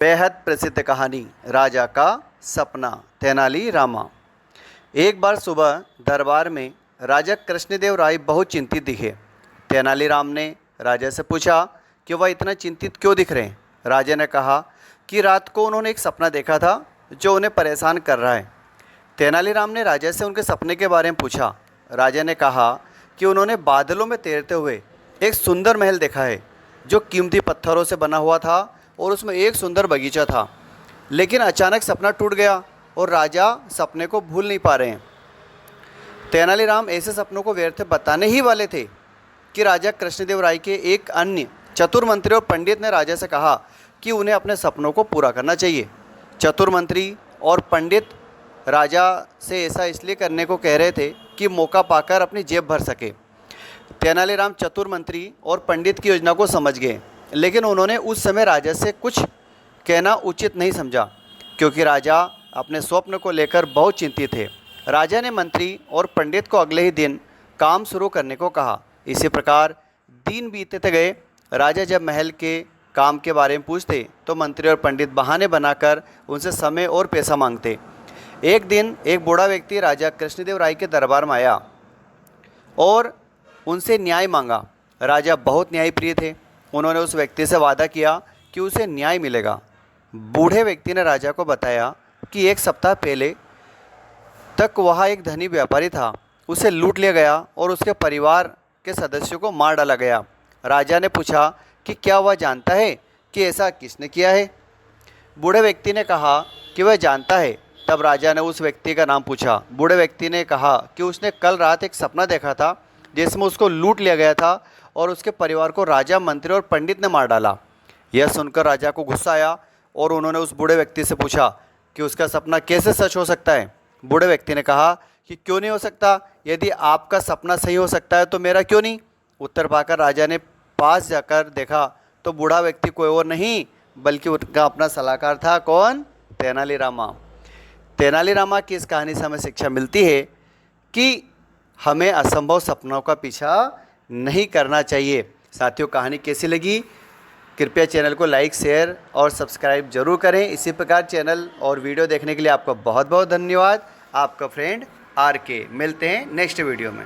बेहद प्रसिद्ध कहानी राजा का सपना। तेनाली रामा। एक बार सुबह दरबार में राजा कृष्णदेव राय बहुत चिंतित दिखे। तेनालीराम ने राजा से पूछा कि वह इतना चिंतित क्यों दिख रहे हैं। राजा ने कहा कि रात को उन्होंने एक सपना देखा था जो उन्हें परेशान कर रहा है। तेनालीराम ने राजा से उनके सपने के बारे में पूछा। राजा ने कहा कि उन्होंने बादलों में तैरते हुए एक सुंदर महल देखा है जो कीमती पत्थरों से बना हुआ था और उसमें एक सुंदर बगीचा था। लेकिन अचानक सपना टूट गया और राजा सपने को भूल नहीं पा रहे हैं। तेनालीराम ऐसे सपनों को व्यर्थ बताने ही वाले थे कि राजा कृष्णदेव राय के एक अन्य चतुर मंत्री और पंडित ने राजा से कहा कि उन्हें अपने सपनों को पूरा करना चाहिए। चतुर मंत्री और पंडित राजा से ऐसा इसलिए करने को कह रहे थे कि मौका पाकर अपनी जेब भर सके। तेनालीराम चतुर मंत्री और पंडित की योजना को समझ गए, लेकिन उन्होंने उस समय राजा से कुछ कहना उचित नहीं समझा क्योंकि राजा अपने स्वप्न को लेकर बहुत चिंतित थे। राजा ने मंत्री और पंडित को अगले ही दिन काम शुरू करने को कहा। इसी प्रकार दिन बीतते गए। राजा जब महल के काम के बारे में पूछते तो मंत्री और पंडित बहाने बनाकर उनसे समय और पैसा मांगते। एक दिन एक बूढ़ा व्यक्ति राजा कृष्णदेव राय के दरबार में आया और उनसे न्याय मांगा। राजा बहुत न्यायप्रिय थे। उन्होंने उस व्यक्ति से वादा किया कि उसे न्याय मिलेगा। बूढ़े व्यक्ति ने राजा को बताया कि एक सप्ताह पहले तक वहाँ एक धनी व्यापारी था। उसे लूट लिया गया और उसके परिवार के सदस्यों को मार डाला गया। राजा ने पूछा कि क्या वह जानता है कि ऐसा किसने किया है। बूढ़े व्यक्ति ने कहा कि वह जानता है। तब राजा ने उस व्यक्ति का नाम पूछा। बूढ़े व्यक्ति ने कहा कि उसने कल रात एक सपना देखा था जिसमें उसको लूट लिया गया था और उसके परिवार को राजा, मंत्री और पंडित ने मार डाला। यह सुनकर राजा को गुस्सा आया और उन्होंने उस बूढ़े व्यक्ति से पूछा कि उसका सपना कैसे सच हो सकता है। बूढ़े व्यक्ति ने कहा कि क्यों नहीं हो सकता, यदि आपका सपना सही हो सकता है तो मेरा क्यों नहीं। उत्तर पाकर राजा ने पास जाकर देखा तो बूढ़ा व्यक्ति कोई और नहीं बल्कि उनका अपना सलाहकार था। कौन? तेनालीरामा। तेनालीरामा की इस कहानी से हमें शिक्षा मिलती है कि हमें असंभव सपनों का पीछा नहीं करना चाहिए। साथियों, कहानी कैसी लगी? कृपया चैनल को लाइक, शेयर और सब्सक्राइब जरूर करें। इसी प्रकार चैनल और वीडियो देखने के लिए आपका बहुत बहुत धन्यवाद। आपका फ्रेंड RK। मिलते हैं नेक्स्ट वीडियो में।